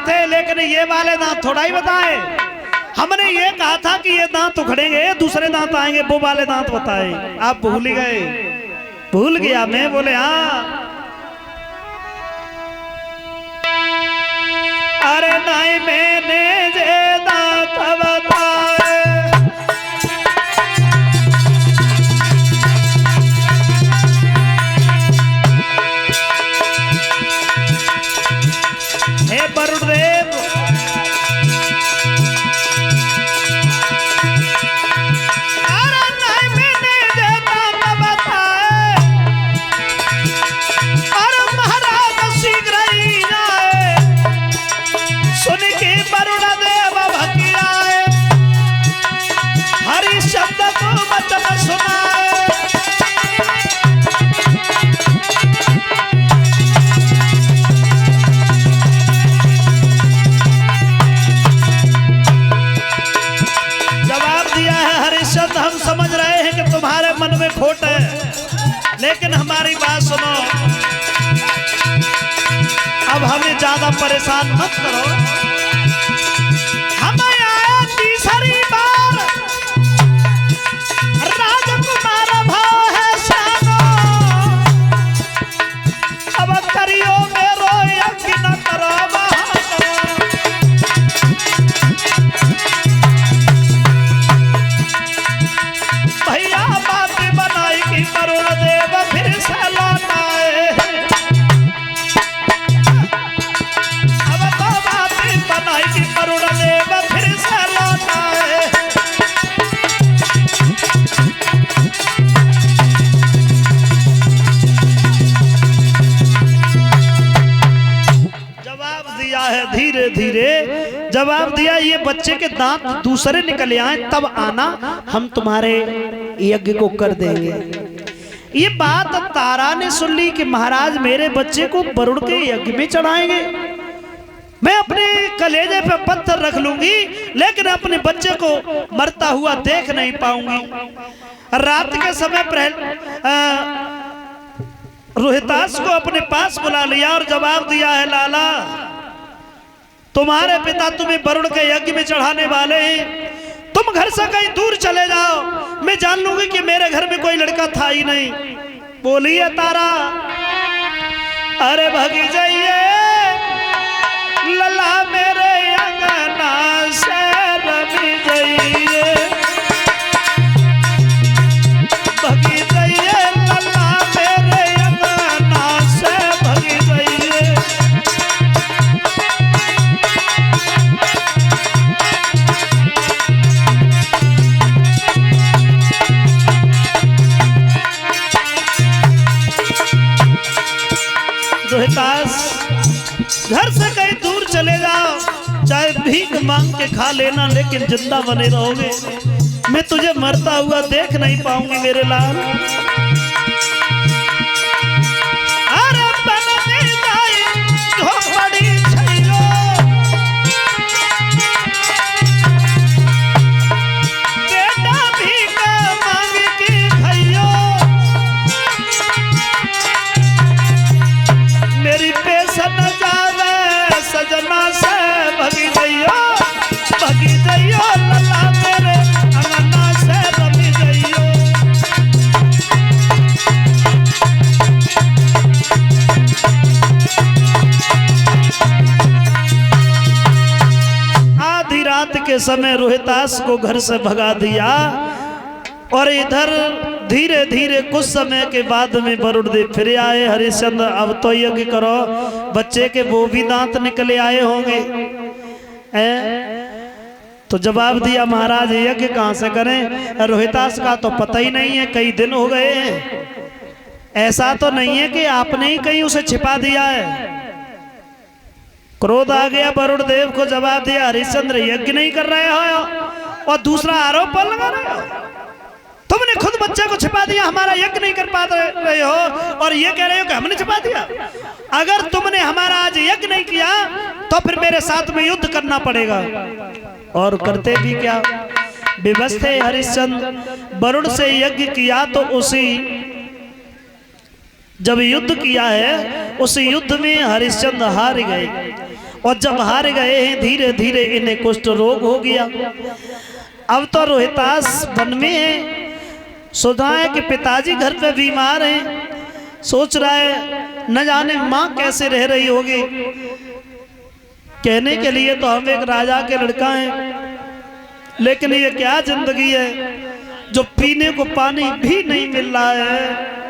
थे, लेकिन ये वाले दांत थोड़ा ही बताए। हमने ये कहा था कि ये दांत उखड़ेंगे, दूसरे दांत आएंगे, वो वाले दांत बताए। आप भूल ही गए। भूल गया मैं? बोले हाँ। अरे नहीं मैंने जे दांत बताए, हे वरुणदेव, अरे नहीं मैंने जे दांत बताए, अरे महाराज शीघ्र ही आए, सुन के वरुणदेव भकियाए, हरि शब्द को वचन सुनाए। हम समझ रहे हैं कि तुम्हारे मन में खोट है, लेकिन हमारी बात सुनो। अब हमें ज्यादा परेशान मत करो। हम आए तीसरी बार, राजकुमार भाव है श्यामो, अब करियो मेरो यज्ञ न करो। भैया बात बनाई कि वरुणदेव फिर से लौट आए। अब तो बात बनाई कि वरुणदेव फिर से लौट आए। जवाब दिया है धीरे धीरे, जवाब दिया ये बच्चे के दांत दूसरे निकल आए तब आना, हम तुम्हारे यज्ञ को कर देंगे। ये बात तारा ने सुन ली कि महाराज मेरे बच्चे को वरुण के यज्ञ में चढ़ाएंगे। मैं अपने कलेजे पे पत्थर रख लूंगी, लेकिन अपने बच्चे को मरता हुआ देख नहीं पाऊंगी। रात के समय रोहितास को अपने पास बुला लिया और जवाब दिया है, लाला तुम्हारे पिता तुम्हें वरुण के यज्ञ में चढ़ाने वाले हैं, तुम घर से कहीं दूर चले जाओ, मैं जान लूंगी कि मेरे घर में कोई लड़का था ही नहीं। बोली है तारा, अरे भगी जाइए लला मेरे अंगना से रमी जाइए, भगी जाइए लला मेरे अंगना से भगी जाइए। रोहितास घर से कहीं दूर चले जाओ, चाहे भीख मांग के खा लेना, लेकिन जिंदा बने रहोगे। मैं तुझे मरता हुआ देख नहीं पाऊंगी मेरे लाल। अरे बनने जाए झोपड़ी छैलो, बेटा भीख मांग के खइयो, मेरी पेशन जावे सजना से भगी जाइयो, भगी जाइयो लला मेरे अंगना से रमी जाइयो। आधी रात के समय रोहितास को घर से भगा दिया और इधर धीरे धीरे कुछ समय के बाद में वरुणदेव फिर आए। हरिश्चंद्र अब तो यज्ञ करो, बच्चे के वो भी दांत निकले आए होंगे। तो जवाब दिया, महाराज यज्ञ कहाँ से करें, रोहितास का तो पता ही नहीं है, कई दिन हो गए हैं। ऐसा तो नहीं है कि आपने ही कहीं उसे छिपा दिया है। क्रोध आ गया वरुण देव को, जवाब दिया, हरिश्चंद्र यज्ञ नहीं कर रहे हो और दूसरा आरोप लगा रहे हो। तुमने खुद बच्चे को छिपा दिया, हमारा यज्ञ नहीं कर पा रहे हो और ये कह रहे हो कि हमने छिपा दिया। अगर तुमने हमारा आज यज्ञ नहीं किया तो फिर मेरे साथ में युद्ध करना पड़ेगा। और करते भी क्या, विवश थे हरिश्चंद्र। वरुण से यज्ञ किया तो उसी जब युद्ध किया है उस युद्ध में हरिश्चंद्र हार गए और जब हार गए हैं धीरे धीरे इन्हें कुष्ठ रोग हो गया। अब तो रोहितास वन में है, सुधा है कि पिताजी घर पे बीमार हैं, सोच रहा है न जाने माँ कैसे रह रही होगी। कहने के लिए तो हम एक राजा के लड़का हैं, लेकिन ये क्या जिंदगी है जो पीने को पानी भी नहीं मिल रहा है।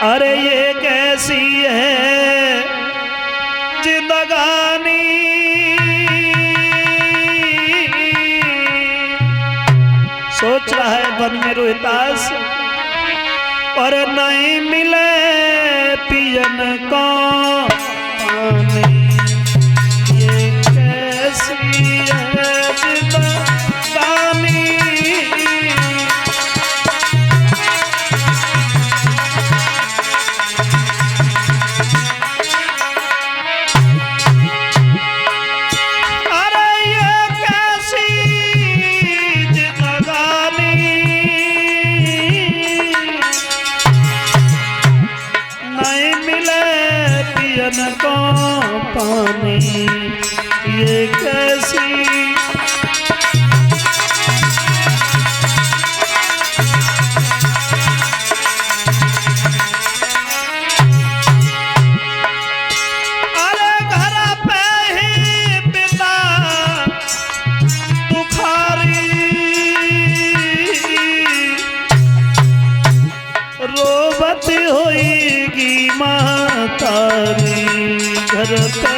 अरे ये कैसी है जिंदगानी, सोच रहा है वन में रोहितास, और नहीं मिले पियन को पानी, ये कैसी है जिंदगानी। को पानी ये कैसी, अरे घर पे ही पिता बुखारी, रोबत होएगी मातारी घर पे।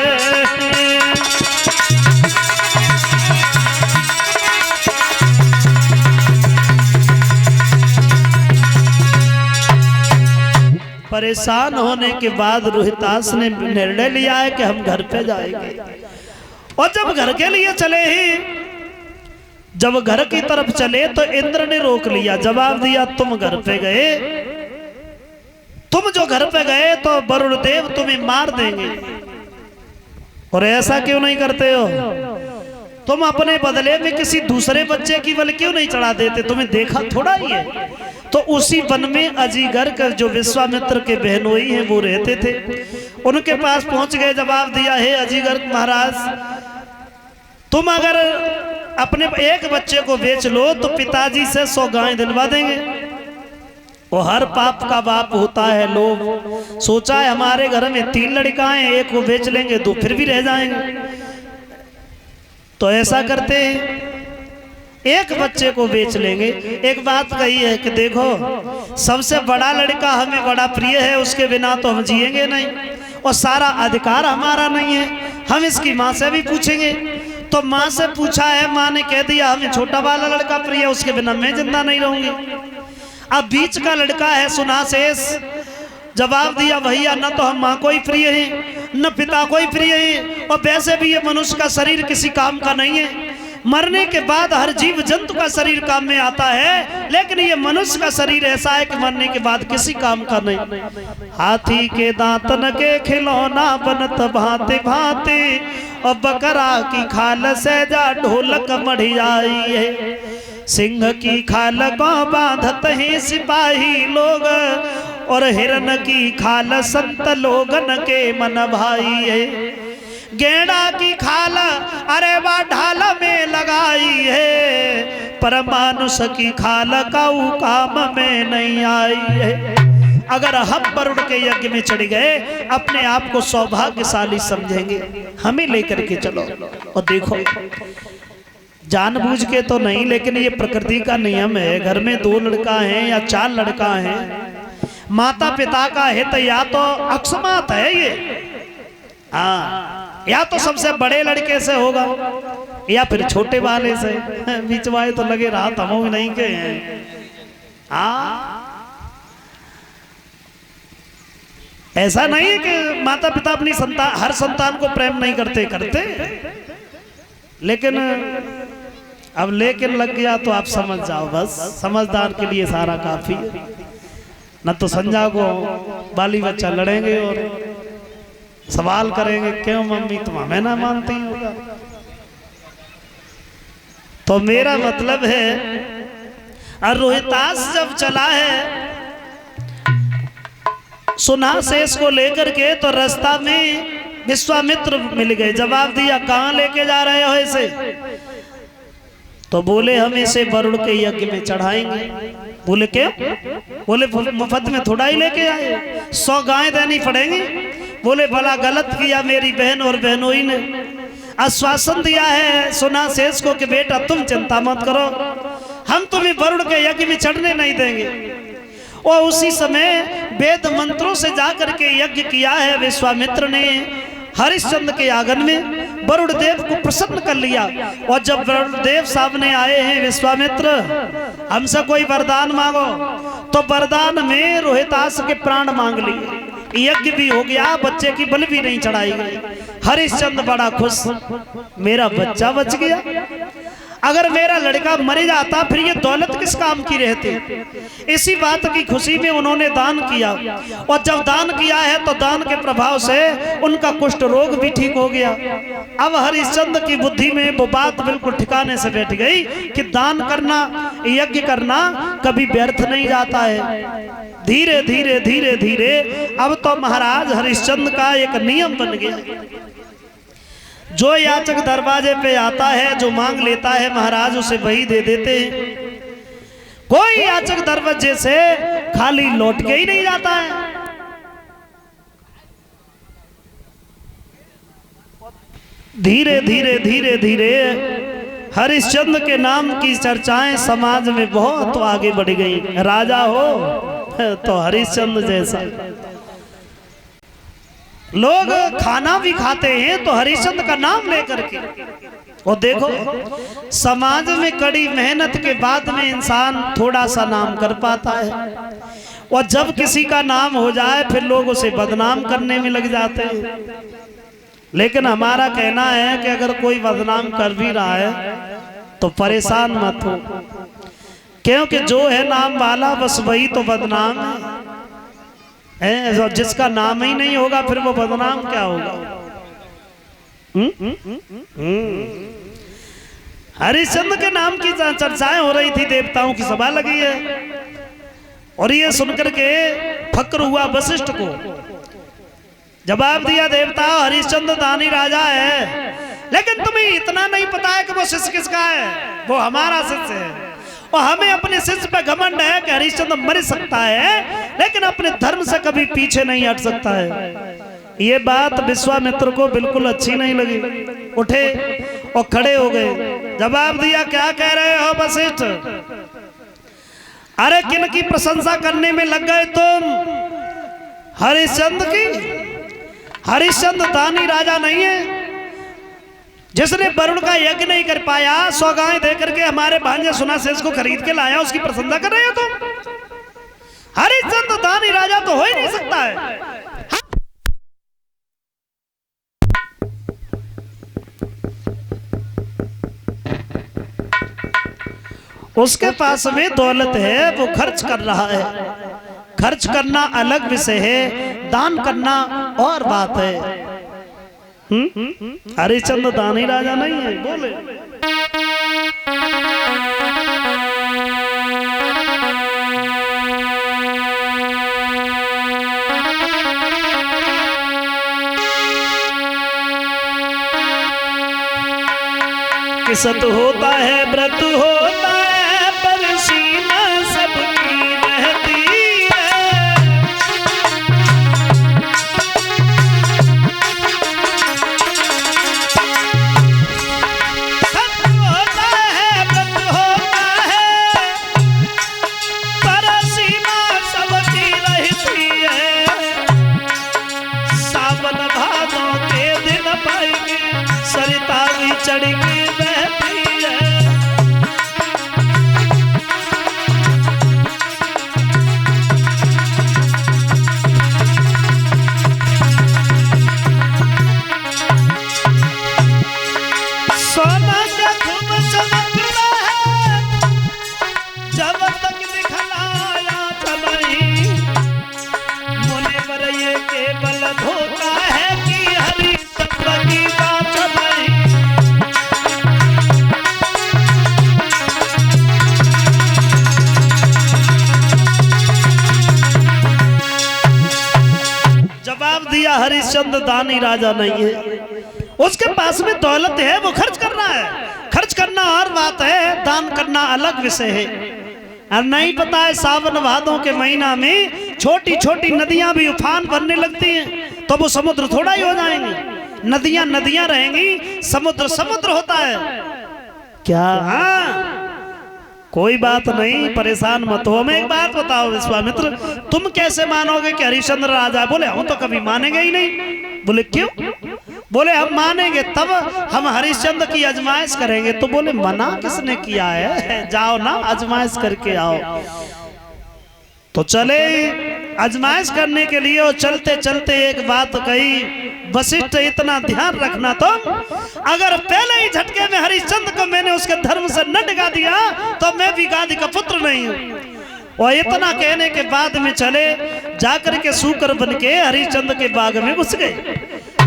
परेशान होने के बाद रोहितास ने निर्णय लिया है कि हम घर पे जाएंगे। और जब घर के लिए चले ही, जब घर की तरफ चले तो इंद्र ने रोक लिया, जवाब दिया तुम घर पे गए, तुम जो घर पे गए तो वरुण देव तुम्हें मार देंगे। और ऐसा क्यों नहीं करते हो, तुम अपने बदले में किसी दूसरे बच्चे की बल क्यों नहीं चढ़ा देते, तुम्हें देखा थोड़ा ही है। तो उसी वन में अजीगर का जो विश्वामित्र के बहनोई हैं वो रहते थे, उनके पास पहुंच गए। जवाब दिया है अजीगर महाराज, तुम अगर अपने एक बच्चे को बेच लो तो पिताजी से 100 गायें दिलवा देंगे। वो हर पाप का बाप होता है लोग, सोचा है हमारे घर में 3 लड़काएं, एक को बेच लेंगे 2 फिर भी रह जाएंगे। तो ऐसा करते हैं, एक बच्चे को बेच लेंगे। एक बात कही है कि देखो सबसे बड़ा लड़का हमें बड़ा प्रिय है, उसके बिना तो हम जिएंगे नहीं, और सारा अधिकार हमारा नहीं है, हम इसकी माँ से भी पूछेंगे। तो माँ से पूछा है, माँ ने कह दिया हमें छोटा वाला लड़का प्रिय है, उसके बिना मैं जिंदा नहीं रहूंगी। अब बीच का लड़का है सुनाशेष, जवाब दिया भैया न तो हम माँ को ही प्रिय हैं न पिता को ही प्रिय हैं, और वैसे भी ये मनुष्य का शरीर किसी काम का नहीं है। मरने के बाद हर जीव जंतु का शरीर काम में आता है, लेकिन ये मनुष्य का शरीर ऐसा है कि मरने के बाद किसी काम का नहीं। हाथी के दांतन के खिलौना बनत भांति भांति, और बकरा की खाल से जा ढोलक मढ़ियाई है। सिंह की खाल को बांधत हैं सिपाही लोग, और हिरन की खाल संत लोगन के मन भाई है। गेंडा की खाल अरे वाह ढाल में लगाई है, पर मानुष की खाल काऊ काम में नहीं आई है। अगर हम वरुण के यज्ञ में चढ़ गए अपने आप को सौभाग्यशाली समझेंगे, हमें लेकर के चलो। और देखो जानबूझ के तो नहीं, लेकिन ये प्रकृति का नियम है। घर में 2 लड़का हैं या 4 लड़का हैं, माता पिता का हित या तो अकस्मात है ये, हाँ, या तो सबसे बड़े लड़के से होगा या फिर छोटे वाले से। बीच वाले तो लगे रात हम नहीं के हैं। ऐसा नहीं है कि माता पिता अपनी संतान, हर संतान को प्रेम नहीं करते, लेकिन अब लेकिन लग गया तो आप समझ जाओ, बस समझदार के लिए सारा काफी है। न तो संजा को बाली बच्चा लड़ेंगे और सवाल करेंगे क्यों मम्मी तुम हमें ना मानती होगा। तो मेरा मतलब है, और रोहितास जब चला है सुना शेष को लेकर के तो रास्ता में विश्वामित्र मिल गए। जवाब दिया, कहाँ लेके जा रहे हो इसे? तो बोले, हम इसे वरुण के यज्ञ में चढ़ाएंगे। बोले क्या? बोले मुफ्त में थोड़ा ही लेके आए, 100 गाय देनी पड़ेंगी। बोले भला गलत किया मेरी बहन और बहनोई ने, आश्वासन दिया है सुना शेष को कि बेटा तुम चिंता मत करो, हम तुम्हें वरुण के यज्ञ में चढ़ने नहीं देंगे। और उसी समय वेद मंत्रों से जाकर के यज्ञ किया है विश्वामित्र ने हरिश्चंद्र के आंगन में, वरुण देव को प्रसन्न कर लिया। और जब वरुण देव सामने आए हैं, विश्वामित्र हमसे कोई वरदान मांगो, तो वरदान में रोहितास के प्राण मांग लिए, यज्ञ भी हो गया, बच्चे की बलि भी नहीं चढ़ाई गई। हरिश्चंद्र बड़ा खुश, मेरा बच्चा बच गया, अगर मेरा लड़का मर जाता फिर ये दौलत किस काम की रहती। इसी बात की खुशी में उन्होंने दान किया, और जब दान किया है तो दान के प्रभाव से उनका कुष्ठ रोग भी ठीक हो गया। अब हरिश्चंद्र की बुद्धि में वो बात बिल्कुल ठिकाने से बैठ गई कि दान करना, यज्ञ करना कभी व्यर्थ नहीं जाता है। धीरे धीरे धीरे धीरे अब तो महाराज हरिश्चंद्र का एक नियम बन गया, जो याचक दरवाजे पे आता है, जो मांग लेता है महाराज उसे वही दे देते हैं। कोई याचक दरवाजे से खाली लौट के ही नहीं जाता है। धीरे धीरे धीरे धीरे हरिश्चंद्र के नाम की चर्चाएं समाज में बहुत आगे बढ़ गई। राजा हो तो हरिश्चंद्र जैसा, लोग खाना भी खाते हैं तो हरिश्चंद्र का नाम लेकर के। और देखो समाज में कड़ी मेहनत के बाद में इंसान थोड़ा सा नाम कर पाता है, और जब किसी का नाम हो जाए फिर लोग उसे बदनाम करने में लग जाते हैं। लेकिन हमारा कहना है कि अगर कोई बदनाम कर भी रहा है तो परेशान मत हो, क्योंकि जो है नाम वाला बस वही तो बदनाम है। जिसका नाम ही नहीं होगा फिर वो बदनाम क्या होगा? हरिश्चंद्र के नाम की चर्चाएं हो रही थी, देवताओं की सभा लगी है, और ये सुनकर के फक्र हुआ वशिष्ठ को। जवाब दिया, देवता हरिश्चंद्र दानी राजा है, लेकिन तुम्हें इतना नहीं पता है कि वो शिष्य किसका है, वो हमारा शिष्य है। और हमें अपने शिष्य पे घमंड है कि हरिश्चंद्र मर सकता है लेकिन अपने धर्म से कभी पीछे नहीं हट सकता है। ये बात विश्वामित्र को बिल्कुल अच्छी नहीं लगी, उठे और खड़े हो गए। जवाब दिया, क्या कह रहे हो वशिष्ठ? अरे किन की प्रशंसा करने में लग गए तुम? हरिश्चंद्र की? हरिश्चंद्र दानी राजा नहीं है जिसने वरुण का यज्ञ नहीं कर पाया, 100 गाय देकर के हमारे भांजे सुना शेष को खरीद के लाया, उसकी प्रशंसा कर रहे हो तुम? हरिश्चंद्र दानी राजा तो हो ही नहीं सकता है। उसके पास में दौलत है, वो खर्च कर रहा है। खर्च करना अलग विषय है, दान करना और बात है। हरिश्चंद्र दानी राजा नहीं है। बोले कि सत होता है, व्रत होता है, पर सीमा सबकी रहती दिया हरिश्चंद्र दानी राजा नहीं है। उसके पास में दौलत है, वो खर्च करना है। खर्च करना और बात है, दान करना अलग विषय है। और नहीं पता है सावन भादों के महीना में छोटी छोटी नदियां भी उफान भरने लगती हैं, तो वो समुद्र थोड़ा ही हो जाएंगे। नदियां नदियां रहेंगी, समुद्र समुद्र होता है क्या? हाँ, कोई बात नहीं, परेशान मत हो। हमें एक बात बताओ विश्वामित्र, तुम कैसे मानोगे कि हरिश्चंद्र राजा? बोले हम तो कभी मानेंगे ही नहीं। बोले क्यों? बोले हम मानेंगे तब हम हरिश्चंद्र की आजमाइश करेंगे। तो बोले मना किसने किया है, जाओ ना आजमाइश करके आओ। तो चले आजमाइश करने के लिए, और चलते चलते एक बात कही, वशिष्ठ इतना ध्यान रखना, तो अगर पहले ही झटके में हरिश्चंद्र को मैंने उसके धर्म से न डिगा दिया तो मैं भी गादी का पुत्र नहीं हूं। और इतना कहने के बाद में चले जाकर के सूकर बन के हरिश्चंद्र के बाग में घुस गए।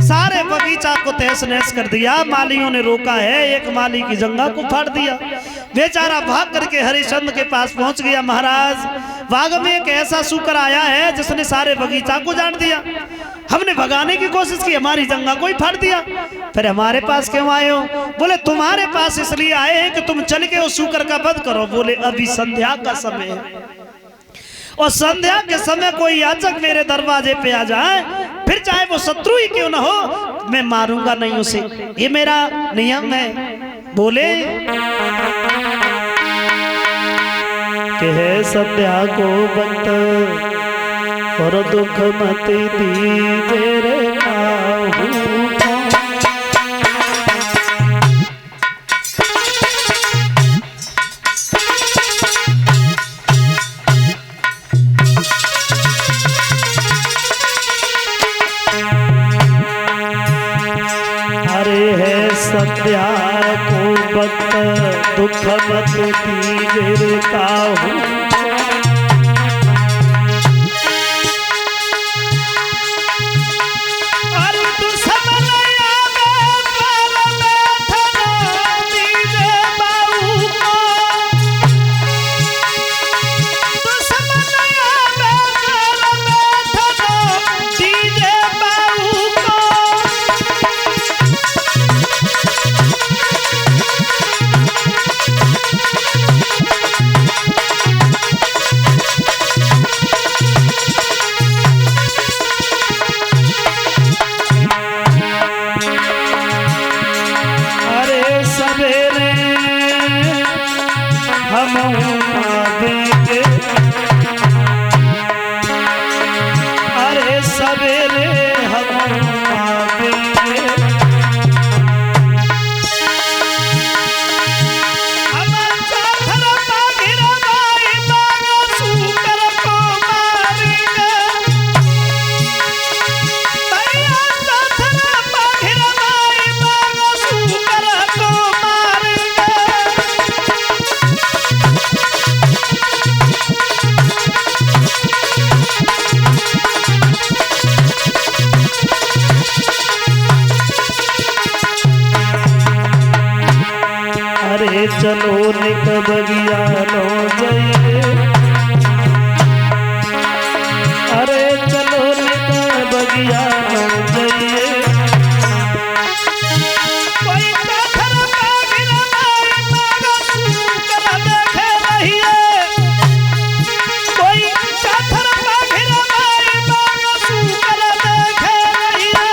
सारे बगीचा को तहस नहस कर दिया। मालियों ने रोका है, एक माली की जंगा को फाड़ दिया। बेचारा भाग करके हरिश्चंद्र के पास पहुंच गया। महाराज, बाग में एक ऐसा सूकर आया है जिसने सारे बगीचा को जान दिया। हमने भगाने की कोशिश की, हमारी जंगा को ही फाड़ दिया। फिर हमारे पास क्यों आए हो? बोले तुम्हारे पास इसलिए आए हैं कि तुम चल के उस सूकर का वध करो। बोले अभी संध्या का समय है, और संध्या के समय कोई याचक मेरे दरवाजे पे आ जाए, फिर चाहे वो शत्रु ही क्यों ना हो, मैं मारूंगा नहीं उसे, ये मेरा नियम है। बोले कि है संध्या को बंत और दुख मत दीजे रे आहू। संध्या को बत दुख मत दीजे काहू। अरे सवेरे हम चलो निक बगिया लो जाइए। अरे चलो निक बगिया लो जाइए। कोई पाथर पागिल माई मारो सूकर देखे रहिए। कोई पाथर पागिल माई मारो सूकर देखे रहिए।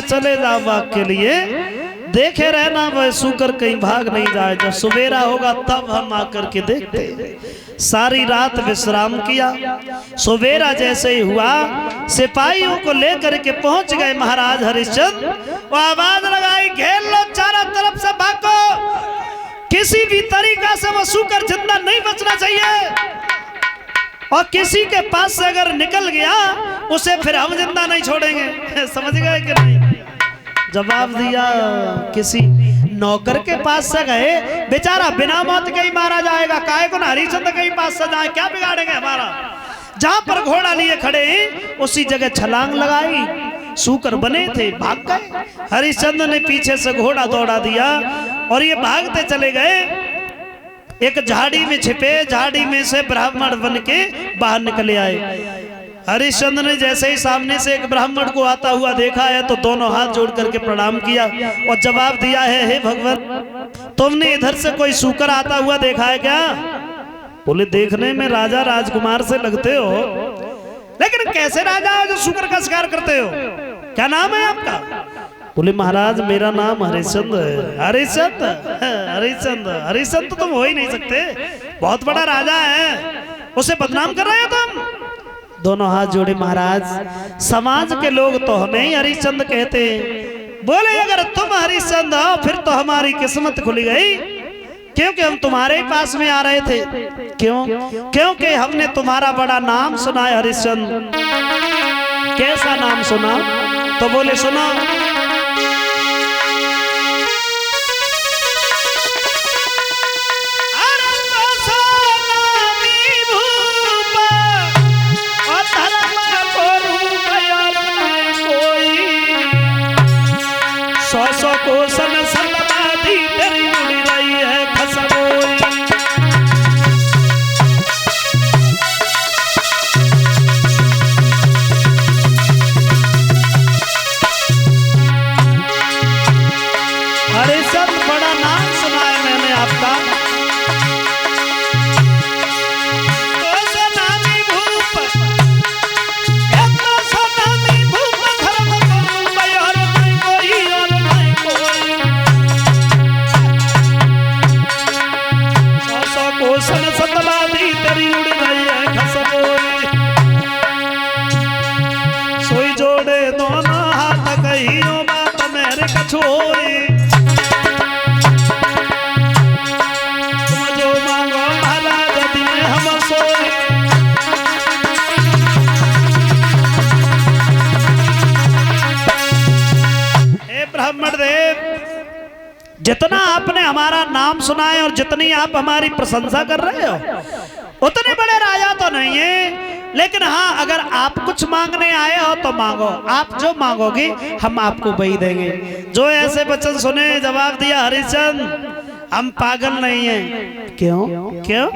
चले जाओ बाग के लिए, देखे रहना वह सूकर कहीं भाग नहीं जाए। जब सुबेरा होगा तब हम आकर के देखते। सारी रात विश्राम किया। सुबेरा जैसे ही हुआ, सिपाहियों को लेकर के पहुंच गए महाराज हरिश्चंद्र। वो आवाज लगाई, घेर लो चारों तरफ से, भागो। किसी भी तरीका से वो सूकर जिंदा नहीं बचना चाहिए, और किसी के पास से अगर निकल गया उसे फिर हम जिंदा नहीं छोड़ेंगे। समझ गए कि नहीं? जवाब दिया। किसी नौकर के पास से गए, बेचारा बिना मौत के ही मारा जाएगा। काहे को ना हरिश्चंद्र के पास से जाए, क्या बिगाड़ेंगे हमारा। जहां पर घोड़ा लिए खड़े उसी जगह छलांग लगाई। सूकर बने थे, भाग गए। हरिश्चंद्र ने पीछे से घोड़ा दौड़ा दिया और ये भागते चले गए। एक झाड़ी में छिपे, झाड़ी में से ब्राह्मण बन के बाहर निकले आए। हरिश्चंद्र ने जैसे ही सामने से एक ब्राह्मण को आता हुआ देखा है तो दोनों हाथ जोड़ करके प्रणाम किया और जवाब दिया है, हे भगवान, तुमने इधर से कोई सूकर आता हुआ देखा है क्या? बोले, देखने में राजा राजकुमार से लगते हो, लेकिन कैसे राजा हो जो सूकर का शिकार करते हो? क्या नाम है आपका? बोले, महाराज मेरा नाम हरिश्चंद्र है। हरिश्चंद्र? हरिश्चंद्र? हरिश्चंद्र तो तुम हो ही नहीं सकते, बहुत बड़ा राजा है, उसे बदनाम कर रहे हो तुम। दोनों हाथ जोड़े, महाराज समाज के लोग तो हमें ही हरिश्चंद्र कहते हैं। बोले, अगर तुम हरिश्चंद्र हो फिर तो हमारी किस्मत खुल गई, क्योंकि हम तुम्हारे ही पास में आ रहे थे। क्यों? क्योंकि हमने तुम्हारा बड़ा नाम सुना है हरिश्चंद्र। कैसा नाम सुना? तो बोले, सुना। जितना आपने हमारा नाम सुना है और जितनी आप हमारी प्रशंसा कर रहे हो, उतने बड़े राजा तो नहीं है, लेकिन हाँ, अगर आप कुछ मांगने आए हो तो मांगो, आप जो मांगोगे हम आपको वही देंगे। जो ऐसे वचन सुने, जवाब दिया हरिश्चंद्र, हम पागल नहीं हैं। क्यों? क्यों?